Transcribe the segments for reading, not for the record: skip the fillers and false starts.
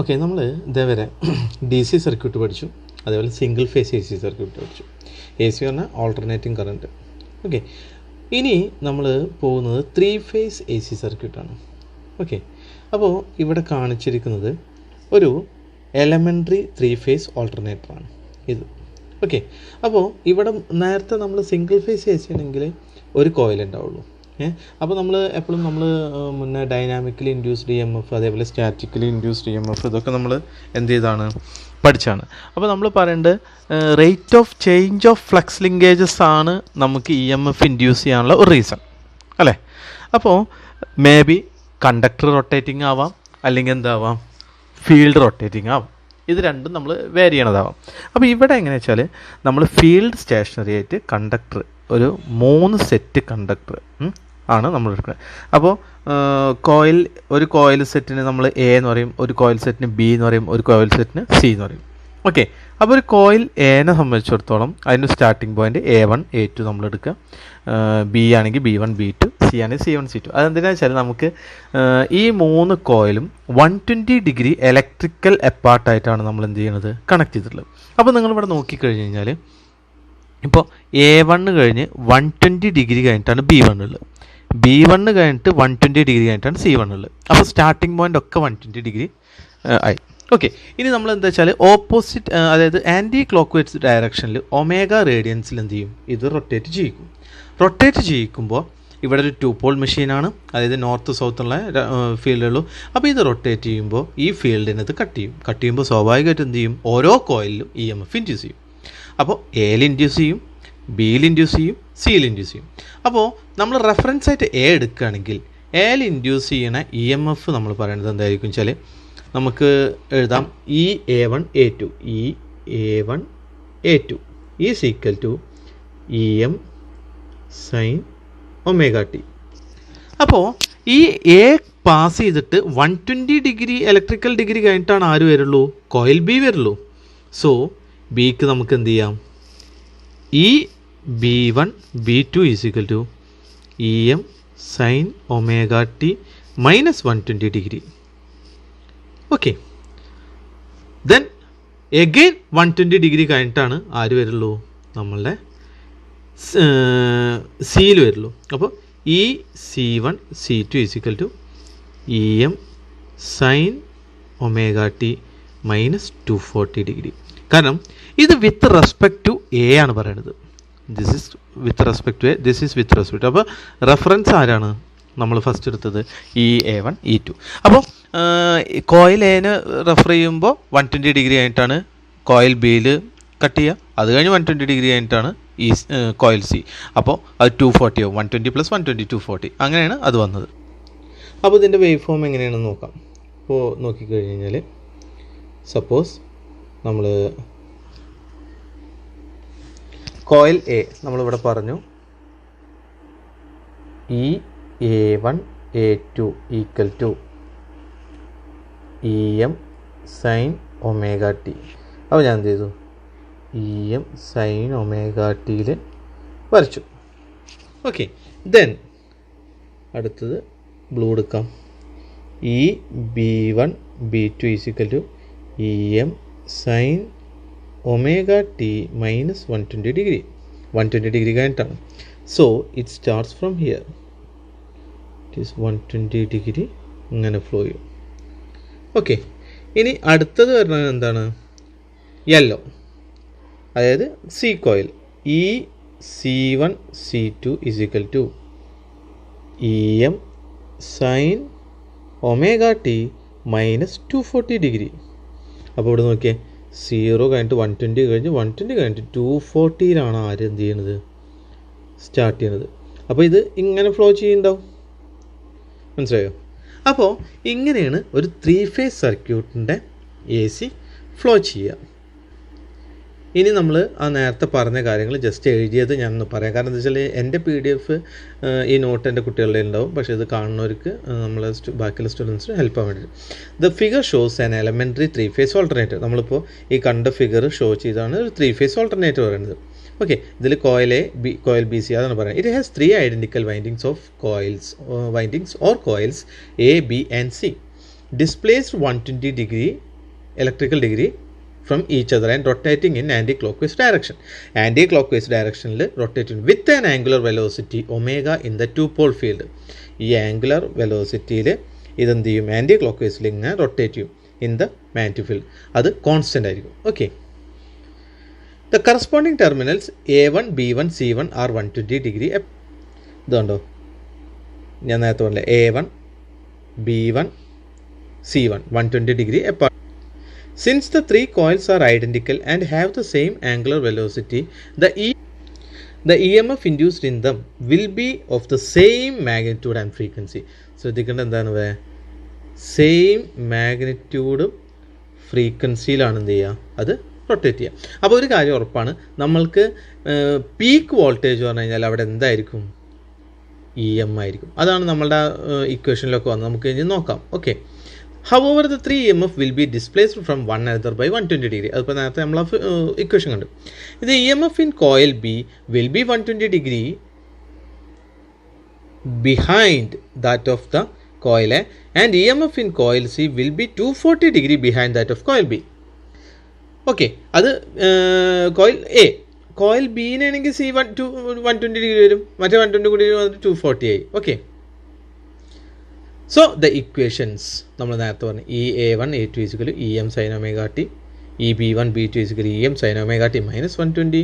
Okay, നമ്മൾ ഇതേവരെ D C circuit പഠിച്ചു, അതേപോലെ single phase A C circuit പഠിച്ചു. എ സി പറഞ്ഞാൽ ഓൾട്ടർനേറ്റിംഗ് കറണ്ട്. ഓക്കെ, ഇനി നമ്മൾ പോകുന്നത് 3 ഫേസ് എ സി സർക്യൂട്ടാണ്. ഓക്കെ, അപ്പോൾ ഇവിടെ കാണിച്ചിരിക്കുന്നത് ഒരു എലമെൻ്ററി 3 ഫേസ് ഓൾട്ടർനേറ്ററാണ് ഇത്. ഓക്കെ, അപ്പോൾ ഇവിടെ നേരത്തെ നമ്മൾ സിംഗിൾ ഫേസ് എ സി ആണെങ്കിൽ ഒരു കോയിൽ ഉണ്ടാവുള്ളൂ. അപ്പോൾ നമ്മൾ എപ്പോഴും മുന്നേ ഡൈനാമിക്കലി ഇൻഡ്യൂസ്ഡ് EMF, അതേപോലെ സ്റ്റാറ്റിക്കലി ഇൻഡ്യൂസ്ഡ് EMF, ഇതൊക്കെ നമ്മൾ എന്ത് ചെയ്താണ് പഠിച്ചാണ്. അപ്പോൾ നമ്മൾ പറയേണ്ടത് rate of change of flux linkages ആണ് നമുക്ക് EMF ഇൻഡ്യൂസ് ചെയ്യാനുള്ള ഒരു റീസൺ അല്ലേ. അപ്പോൾ മേ ബി കണ്ടക്ടർ റൊട്ടേറ്റിംഗ് ആവാം, അല്ലെങ്കിൽ എന്താവാം, ഫീൽഡ് റൊട്ടേറ്റിംഗ് ആവാം. ഇത് രണ്ടും നമ്മൾ വേരി ചെയ്യണതാവാം. അപ്പോൾ ഇവിടെ എങ്ങനെ വെച്ചാൽ നമ്മൾ ഫീൽഡ് സ്റ്റേഷനറി ആയിട്ട് കണ്ടക്ടർ ഒരു 3 സെറ്റ് കണ്ടക്ടർ ആണ് നമ്മൾ എടുക്കുന്നത്. അപ്പോൾ ഒരു കോയിൽ സെറ്റിന് നമ്മൾ എ എന്ന് പറയും, ഒരു കോയിൽ സെറ്റിന് ബി എന്ന് പറയും, ഒരു കോയിൽ സെറ്റിന് സി എന്ന് പറയും. ഓക്കെ, അപ്പോൾ ഒരു കോയിൽ എനെ സംബന്ധിച്ചിടത്തോളം അതിന് സ്റ്റാർട്ടിംഗ് പോയിന്റ് A1 A2 നമ്മൾ എടുക്കുക, ബി ആണെങ്കിൽ B1 B2, സി ആണെങ്കിൽ C1 C2. അതെന്തിനാ വെച്ചാൽ നമുക്ക് ഈ 3 കോയിലും 120 ഡിഗ്രി ഇലക്ട്രിക്കൽ എപ്പാർട്ടായിട്ടാണ് നമ്മൾ എന്ത് ചെയ്യുന്നത്, കണക്ട് ചെയ്തിട്ടുള്ളത്. അപ്പോൾ നിങ്ങളിവിടെ നോക്കിക്കഴിഞ്ഞ് കഴിഞ്ഞാൽ ഇപ്പോൾ A1 കഴിഞ്ഞ് 120 ഡിഗ്രി കഴിഞ്ഞിട്ടാണ് B1 ഉള്ളത്, B1 കഴിഞ്ഞിട്ട് 120 ഡിഗ്രി കഴിഞ്ഞിട്ടാണ് C1 ഉള്ളത്. അപ്പോൾ സ്റ്റാർട്ടിംഗ് പോയിൻ്റ് ഒക്കെ 120 ഡിഗ്രി ആയി. ഓക്കെ, ഇനി നമ്മൾ എന്താ വെച്ചാൽ ഓപ്പോസിറ്റ്, അതായത് ആൻറ്റി ക്ലോക്ക് വൈസ് ഡയറക്ഷനിൽ ഒമേഗ റേഡിയൻസിൽ എന്ത് ചെയ്യും, ഇത് റൊട്ടേറ്റ് ചെയ്യിക്കും. റൊട്ടേറ്റ് ചെയ്യിക്കുമ്പോൾ ഇവിടെ ഒരു 2 പോൾ മെഷീനാണ്, അതായത് നോർത്ത് സൗത്തുള്ള ഫീൽഡുള്ളൂ. അപ്പോൾ ഇത് റൊട്ടേറ്റ് ചെയ്യുമ്പോൾ ഈ ഫീൽഡിനത് കട്ട് ചെയ്യുമ്പോൾ സ്വാഭാവികമായിട്ട് എന്ത് ചെയ്യും, ഓരോ കോയിലും EMF ഇൻഡ്യൂസ് ചെയ്യും. അപ്പോൾ എയിൽ ഇൻഡ്യൂസ് ചെയ്യും, ബിയിൽ ഇൻഡ്യൂസ് ചെയ്യും, സിയിൽ ഇൻഡ്യൂസ് ചെയ്യും. അപ്പോൾ നമ്മൾ റെഫറൻസ് ആയിട്ട് എ എടുക്കുകയാണെങ്കിൽ എയിൽ ഇൻഡ്യൂസ് ചെയ്യണ EMF നമ്മൾ പറയുന്നത് എന്തായിരിക്കും വെച്ചാൽ നമുക്ക് എഴുതാം A1 A2 A1 A2 is equal to EM sine omega T. അപ്പോൾ ഈ എ പാസ് ചെയ്തിട്ട് 120 ഡിഗ്രി ഇലക്ട്രിക്കൽ ഡിഗ്രി കഴിഞ്ഞിട്ടാണ് ആര് വരുള്ളൂ, കോയിൽ ബി വരുള്ളൂ. സോ ബിക്ക് നമുക്ക് എന്ത് ചെയ്യാം, ഈ B1 B2 is equal to EM sine omega T minus 120 degree. Okay, then again 120 degree കഴിഞ്ഞിട്ടാണ് ആര് വരുള്ളൂ, നമ്മളുടെ സിയിൽ വരുള്ളൂ. അപ്പോൾ ഈ C1 C2 is equal to EM sine omega T minus 240 degree. കാരണം ഇത് വിത്ത് റെസ്പെക്ട് ടു എ ആണ് പറയുന്നത്. This is with respect to A, this is with respect. അപ്പോൾ റെഫറൻസ് ആരാണ് നമ്മൾ ഫസ്റ്റ് എടുത്തത്, ഈ A1 E2. അപ്പോൾ കോയിൽ എന് റെഫർ ചെയ്യുമ്പോൾ 120 ഡിഗ്രി കഴിഞ്ഞിട്ടാണ് കോയിൽ ബിയിൽ കട്ട് ചെയ്യുക, അത് കഴിഞ്ഞ് 120 ഡിഗ്രി കഴിഞ്ഞിട്ടാണ് ഈ കോയിൽ സി. അപ്പോൾ അത് 240 ആവും, 120 + 120 240, അങ്ങനെയാണ് അത് വന്നത്. അപ്പോൾ ഇതിൻ്റെ വേവ് ഫോം എങ്ങനെയാണെന്ന് നോക്കാം. അപ്പോൾ നോക്കിക്കഴിഞ്ഞ് കഴിഞ്ഞാൽ സപ്പോസ് നമ്മൾ കോയിൽ എ നമ്മളിവിടെ പറഞ്ഞു ഈ A1 A2 equal to EM sine omega T. അപ്പോൾ ഞാൻ എന്ത് ചെയ്തു, EM സൈൻ ഒമേഗ ടിയിൽ വരച്ചു. ഓക്കെ, ദെൻ അടുത്തത് ബ്ലൂ എടുക്കാം. ഈ B1 B2 is equal to EM sine omega T minus 120 degree. 120 degree കഴിഞ്ഞിട്ടാണ്. So it starts from here, it is 120 degree ഇങ്ങനെ ഫ്ലോ ചെയ്യും. ഓക്കെ, ഇനി അടുത്തത് വരുന്നത് എന്താണ്, യെല്ലോ, അതായത് സി കോയിൽ. ഈ C1 C2 is equal to EM sine omega T minus 240 degree. അപ്പോൾ ഇവിടെ നോക്കിയേ, 0 കഴിഞ്ഞിട്ട് 120 കഴിഞ്ഞ് 120 കഴിഞ്ഞിട്ട് 240യിലാണ് ആര് എന്ത് ചെയ്യണത്, സ്റ്റാർട്ട് ചെയ്യണത്. അപ്പോൾ ഇത് ഇങ്ങനെ ഫ്ലോ ചെയ്യുന്നുണ്ടാവും, മനസ്സിലായോ? അപ്പോൾ ഇങ്ങനെയാണ് ഒരു 3 ഫേസ് സർക്യൂട്ടിൻ്റെ AC ഫ്ലോ ചെയ്യുക. ഇനി നമ്മൾ ആ നേരത്തെ പറഞ്ഞ കാര്യങ്ങൾ ജസ്റ്റ് എഴുതിയത് ഞാനൊന്ന് പറയാം. കാരണം എന്താ വെച്ചാൽ എൻ്റെ PDF ഈ നോട്ട് എൻ്റെ കുട്ടികളുടെ ഉണ്ടാവും, പക്ഷേ ഇത് കാണുന്നവർക്ക് നമ്മളെ ബാക്കിയുള്ള സ്റ്റുഡൻസിന് ഹെൽപ്പ് ആവാൻ വേണ്ടിയിട്ട്. The figure shows an elementary 3 phase alternator. നമ്മളിപ്പോൾ ഈ കണ്ട ഫിഗർ ഷോ ചെയ്താണ് ഒരു 3 ഫേസ് ഓൾട്ടർനേറ്റർ പറയുന്നത്. ഓക്കെ, ഇതിൽ coil A B, coil B C അതാണ് പറയുന്നത്. It has 3 identical windings or coils A, B and C. displaced 120 degree electrical degree from each other and rotating in anti-clockwise direction. Anti-clockwise direction rotating with an angular velocity omega in the two-pole field. ഈ angular വെലോസിറ്റിയിൽ ഇതെന്ത് ചെയ്യും, anti ക്ലോക്ക്വൈസിൽ ഇങ്ങനെ rotate ചെയ്യും in the magnetic field. അത് constant ആയിരിക്കും. Okay, the corresponding terminals A1, B1, C1 are 120 degree. ഇതുണ്ടോ, ഞാൻ നേരത്തെ പറഞ്ഞില്ലേ, A1, B1, C1 120 degree apart. Since the three coils are identical and have the same angular velocity, the EMF induced in them will be of the same magnitude and frequency. ശ്രദ്ധിക്കേണ്ട എന്താണ്, same മാഗ്നിറ്റ്യൂഡും ഫ്രീക്വൻസിയിലാണ് എന്ത് ചെയ്യുക, അത് rotate ചെയ്യുക. അപ്പോൾ ഒരു കാര്യം ഉറപ്പാണ്, നമ്മൾക്ക് പീക്ക് വോൾട്ടേജ് പറഞ്ഞു കഴിഞ്ഞാൽ അവിടെ എന്തായിരിക്കും, EM ആയിരിക്കും. അതാണ് നമ്മളുടെ ഇക്വേഷനിലൊക്കെ വന്ന് നമുക്ക് ഇനി നോക്കാം. Okay, however the 3 EMF will be displaced from one another by 120 degree. അതിപ്പോൾ നേരത്തെ നമ്മൾ ഇക്വേഷൻ കണ്ടു. The EMF in coil B will be 120 degree behind that of the coil A, and EMF in coil C will be 240 degree behind that of coil B. Okay, അത് coil A. കോയിൽ ബിനാണെങ്കിൽ C 120 degree വരും, മറ്റേ 120 കൂടി വന്നിട്ട് 240 ആയി. Okay, so the equations നമ്മൾ നേരത്തെ പറഞ്ഞു, A1 A2 equal EM sin omega t, B1 B2 equal EM sin omega t minus 120,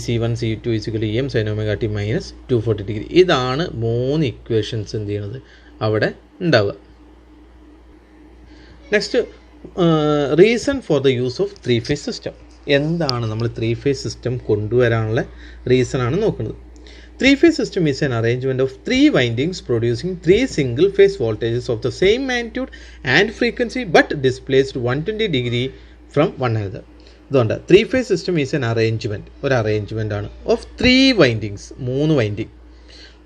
C1 C2 equal EM sin omega t minus 240 degree. ഇതാണ് 3 ഇക്വേഷൻസ് എന്ത് ചെയ്യണത് അവിടെ ഉണ്ടാവുക. Next, reason for the use of 3 phase system. എന്താണ് നമ്മൾ 3 phase system കൊണ്ടുവരാനുള്ള reason ആണ് നോക്കുന്നത്. 3 phase system is an arrangement of 3 windings producing 3 single phase voltages of the same magnitude and frequency but displaced 120 degree from one another. അതുകൊണ്ട് 3 phase system is an arrangement, ഒരു arrangement ആണ് of 3 windings, 3 winding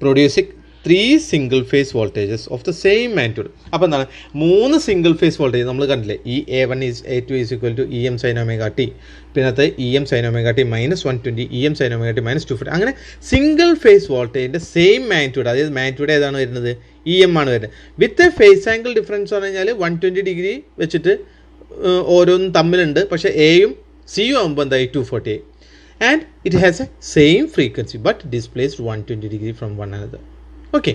producing 3 single phase voltages of the same magnitude. അപ്പോൾ എന്താണ്, 3 single phase voltage നമ്മൾ കണ്ടില്ലേ, ഈ A1 A2 is equal to EM sin omega t, പിന്നത്തെ EM sin omega t minus 120, EM sin omega t minus 240. അങ്ങനെ single phase വോൾട്ടേജിൻ്റെ same magnitude, അതായത് magnitude ഏതാണ് വരുന്നത്, EM ആണ് വരുന്നത്. With a phase angle difference പറഞ്ഞു കഴിഞ്ഞാൽ 120 ഡിഗ്രി വെച്ചിട്ട് ഓരോന്നും തമ്മിലുണ്ട്, പക്ഷേ എയും സിയും ആകുമ്പോൾ എന്തായി 240. And it has A same frequency but displaced 120 degree from one another. Okay,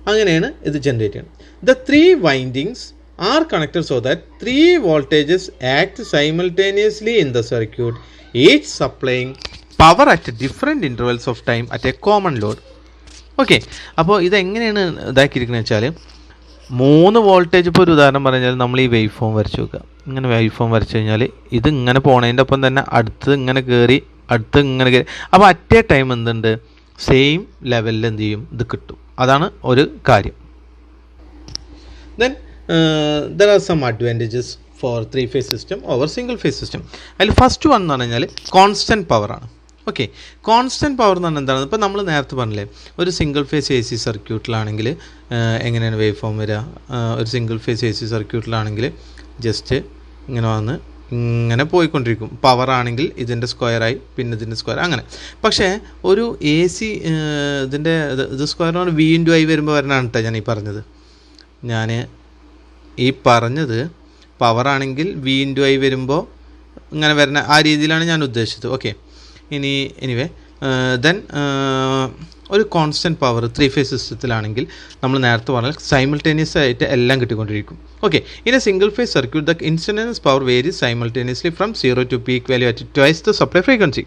അങ്ങനെയാണ് ഇത് ജനറേറ്റ് ചെയ്യുന്നത്. The 3 windings are connected so that 3 voltages act simultaneously in the circuit, each supplying power at different intervals of time at a common load. Okay, അപ്പോൾ ഇതെങ്ങനെയാണ് ഇതാക്കിയിരിക്കുന്നത് വെച്ചാൽ, 3 voltage, ഇപ്പോൾ ഒരു ഉദാഹരണം പറഞ്ഞാൽ നമ്മൾ ഈ വേവ് ഫോം വരച്ച് നോക്കുക. ഇങ്ങനെ വേവ് ഫോം വരച്ച് കഴിഞ്ഞാൽ ഇത് ഇങ്ങനെ പോണതിൻ്റെ ഒപ്പം തന്നെ അടുത്ത് ഇങ്ങനെ കയറി, അടുത്ത് ഇങ്ങനെ കയറി, അപ്പോൾ അറ്റ് എ ടൈം എന്തുണ്ട്, സെയിം ലെവലിൽ എന്ത് ചെയ്യും, ഇത് കിട്ടും. അതാണ് ഒരു കാര്യം. Then there are some advantages for 3 phase system over single phase system. അതിൽ ഫസ്റ്റ് വൺ എന്ന് പറഞ്ഞു കഴിഞ്ഞാൽ കോൺസ്റ്റൻറ്റ് പവറാണ്. ഓക്കെ, കോൺസ്റ്റൻറ്റ് പവർ എന്ന് പറഞ്ഞാൽ എന്താണ്, ഇപ്പോൾ നമ്മൾ നേരത്തെ പറഞ്ഞില്ലേ, ഒരു സിംഗിൾ ഫേസ് AC സർക്യൂട്ടിലാണെങ്കിൽ എങ്ങനെയാണ് വേവ് ഫോം വരിക, ഒരു സിംഗിൾ ഫേസ് AC സർക്യൂട്ടിലാണെങ്കിൽ ജസ്റ്റ് ഇങ്ങനെ വന്ന് ഇങ്ങനെ പോയിക്കൊണ്ടിരിക്കും. പവർ ആണെങ്കിൽ ഇതിൻ്റെ സ്ക്വയറായി, പിന്നെ ഇതിൻ്റെ സ്ക്വയർ, അങ്ങനെ. പക്ഷേ ഒരു AC ഇതിൻ്റെ ഇത് സ്ക്വയറാണ് V × I വരുമ്പോൾ വരണതാണ് കേട്ടോ ഞാൻ ഈ പറഞ്ഞത്. ഞാൻ ഈ പറഞ്ഞത് പവറാണെങ്കിൽ V × I വരുമ്പോൾ ഇങ്ങനെ വരുന്ന ആ രീതിയിലാണ് ഞാൻ ഉദ്ദേശിച്ചത്. ഓക്കെ, ഇനി എനിവേ ദെൻ ഒരു കോൺസ്റ്റൻറ്റ് പവർ 3 phase സിസ്റ്റത്തിലാണെങ്കിൽ നമ്മൾ നേരത്തെ പറഞ്ഞാൽ സൈമിൾട്ടേനിയസ് ആയിട്ട് എല്ലാം കിട്ടിക്കൊണ്ടിരിക്കും. Okay, in a single phase circuit the instantaneous power varies simultaneously from 0 to peak value at twice the supply frequency.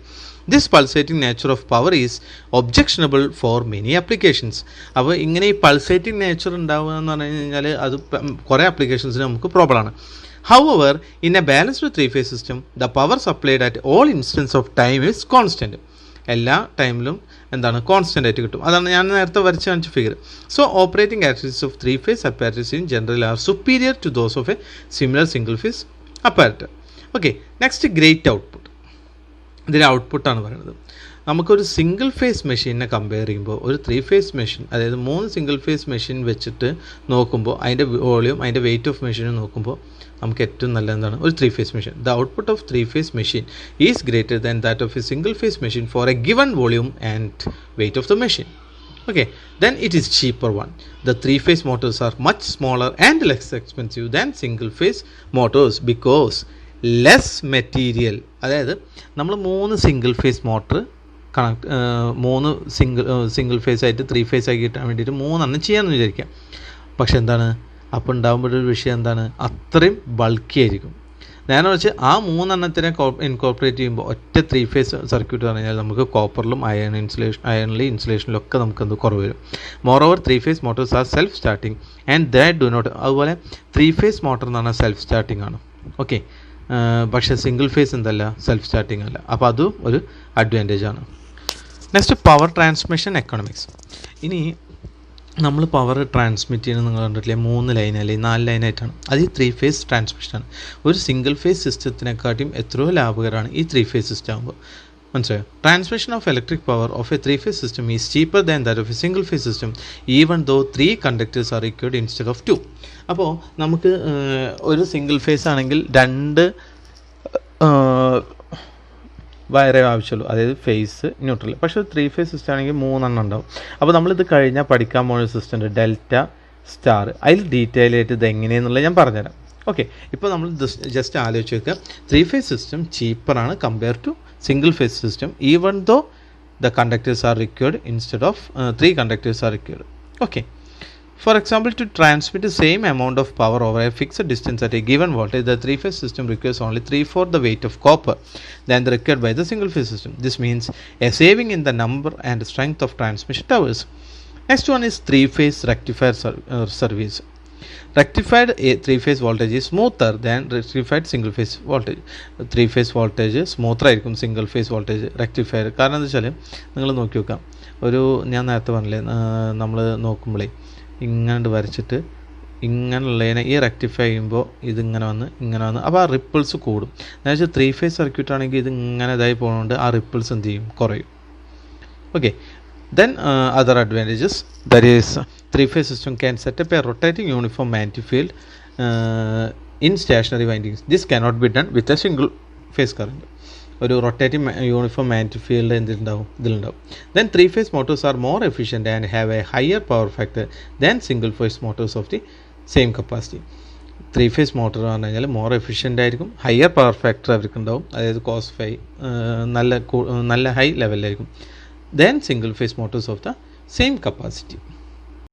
This pulsating nature of power is objectionable for many applications. അപ്പോൾ ഇങ്ങനെ ഈ pulsating nature ഉണ്ടാവുക എന്ന് പറഞ്ഞു കഴിഞ്ഞാൽ അത് കുറേ ആപ്ലിക്കേഷൻസിന് നമുക്ക് പ്രോബ്ലമാണ്. However, in a balanced 3 phase system, the power supplied at all instants of time is constant. എല്ലാ ടൈമിലും എന്താണ്, കോൺസ്റ്റൻ്റ് ആയിട്ട് കിട്ടും. അതാണ് ഞാൻ നേരത്തെ വരച്ച് കാണിച്ച figure. So operating characteristics of 3 phase apparatus in general are superior to those of a similar single phase apparatus. Okay, next great output. ഇതിൻ്റെ ഔട്ട്പുട്ടാണ് പറയുന്നത്. നമുക്കൊരു സിംഗിൾ ഫേസ് മെഷീനെ കമ്പയർ ചെയ്യുമ്പോൾ ഒരു 3 phase മെഷീൻ, അതായത് 3 സിംഗിൾ ഫേസ് മെഷീൻ വെച്ചിട്ട് നോക്കുമ്പോൾ അതിൻ്റെ volume, അതിൻ്റെ വെയിറ്റ് ഓഫ് മെഷീൻ നോക്കുമ്പോൾ നമുക്ക് ഏറ്റവും നല്ല എന്താണ്, ഒരു 3 phase machine. The output of 3 phase machine is greater than that of a single face machine for A given volume and weight of the machine. Okay, then it is cheaper one. The three-phase motors are much smaller and less expensive than single-phase motors because less material. അതായത് നമ്മൾ 3 single phase motor connect 3 single phase ആയിട്ട് 3 face ആക്കി കിട്ടാൻ വേണ്ടിയിട്ട് 3 ചെയ്യാമെന്ന് വിചാരിക്കാം. പക്ഷെ എന്താണ് അപ്പോൾ ഉണ്ടാകുമ്പോഴൊരു വിഷയം എന്താണ്, അത്രയും ബൾക്കി ആയിരിക്കും. നേരെ വെച്ച് ആ 3 ഇൻകോർപ്പറേറ്റ് ചെയ്യുമ്പോൾ ഒറ്റ 3 ഫേസ് സർക്യൂട്ട് പറഞ്ഞു കഴിഞ്ഞാൽ നമുക്ക് കോപ്പറിലും ഇൻസുലേഷനിലും ഒക്കെ നമുക്ക് എന്ത് കുറവ് വരും. Moreover 3 phase motors are self starting and that do not. അതുപോലെ 3 ഫേസ് മോട്ടർ എന്ന് പറഞ്ഞാൽ സെൽഫ് സ്റ്റാർട്ടിങ് ആണ്. ഓക്കെ, പക്ഷേ സിംഗിൾ ഫേസ് എന്തല്ല, സെൽഫ് സ്റ്റാർട്ടിങ് അല്ല. അപ്പോൾ അതും ഒരു അഡ്വാൻറ്റേജ് ആണ്. Next power transmission economics. ഇനി നമ്മൾ പവർ ട്രാൻസ്മിറ്റ് ചെയ്യുന്നത് നിങ്ങൾ കണ്ടിട്ടില്ലേ, 3 ലൈൻ അല്ലെങ്കിൽ 4 ലൈനായിട്ടാണ്. അത് ഈ 3 ഫേസ് ട്രാൻസ്മിഷനാണ്. ഒരു സിംഗിൾ ഫേസ് സിസ്റ്റത്തിനെക്കാട്ടിയും എത്രയോ ലാഭകരമാണ് ഈ 3 ഫേസ് സിസ്റ്റം ആകുമ്പോൾ. മനസ്സിലായോ? Transmission of electric power of a 3 phase system is cheaper than that of a single phase system even though 3 conductors are required instead of 2. അപ്പോൾ നമുക്ക് ഒരു സിംഗിൾ ഫേസ് ആണെങ്കിൽ 2 വയറേ ആവശ്യമുള്ളൂ, അതായത് ഫേസ് ന്യൂട്രൽ. പക്ഷേ 3 ഫേസ് സിസ്റ്റം ആണെങ്കിൽ 3 ഉണ്ടാവും. അപ്പോൾ നമ്മളിത് കഴിഞ്ഞാൽ പഠിക്കാൻ പോകുന്ന സിസ്റ്റം ഉണ്ട് ഡെൽറ്റ സ്റ്റാർ. അതിൽ ഡീറ്റെയിൽ ആയിട്ട് ഇത് എങ്ങനെയെന്നുള്ളത് ഞാൻ പറഞ്ഞുതരാം. ഓക്കെ, ഇപ്പോൾ നമ്മൾ ജസ്റ്റ് ആലോചിച്ച് വെക്കുക, 3 ഫേസ് സിസ്റ്റം ചീപ്പറാണ് compare to single phase system even though the conductors are required instead of 3 conductors are required. Okay, for example, to transmit the same amount of power over a fixed distance at a given voltage, the 3 phase system requires only 3/4 the weight of copper than the required by the single phase system. This means a saving in the number and strength of transmission towers. Next one is 3 phase rectifier service. Rectified 3 phase voltage is smoother than rectified single phase voltage. 3 phase voltage smoother ആയിരിക്കും single phase voltage rectifier. കാരണം എന്താ വെച്ചാൽ നിങ്ങൾ നോക്കി നോക്കാം, ഒരു ഞാൻ നേരത്തെ പറഞ്ഞില്ലേ, നമ്മൾ നോക്കുമ്പോഴേ ഇങ്ങനെ വരച്ചിട്ട് ഇങ്ങനെയുള്ളതിനെ ഈ റെക്ടിഫൈ ചെയ്യുമ്പോൾ ഇതിങ്ങനെ വന്ന് അപ്പോൾ ആ റിപ്പിൾസ് കൂടും. എന്നുവെച്ചാൽ 3 ഫേസ് സർക്യൂട്ട് ആണെങ്കിൽ ഇത് ഇങ്ങനെ ഇതായി പോകുന്നതുകൊണ്ട് ആ റിപ്പിൾസ് എന്ത് ചെയ്യും, കുറയും. Okay, then other advantages, that is 3 phase system can set up a rotating uniform magnetic field in stationary windings. This cannot be done with a single phase current. ഒരു റൊട്ടേറ്റിംഗ് യൂണിഫോം മാഗ്നറ്റിക് ഫീൽഡ് ഇതിലുണ്ടാവും. Then 3 phase motors are more efficient and have a higher power factor than single phase motors of the same capacity. 3 phase motor എന്ന് പറഞ്ഞു കഴിഞ്ഞാൽ more efficient ആയിരിക്കും, higher power factor അവർക്കുണ്ടാവും, അതായത് cos phi നല്ല high ലെവലിലായിരിക്കും than single phase motors of the same capacity.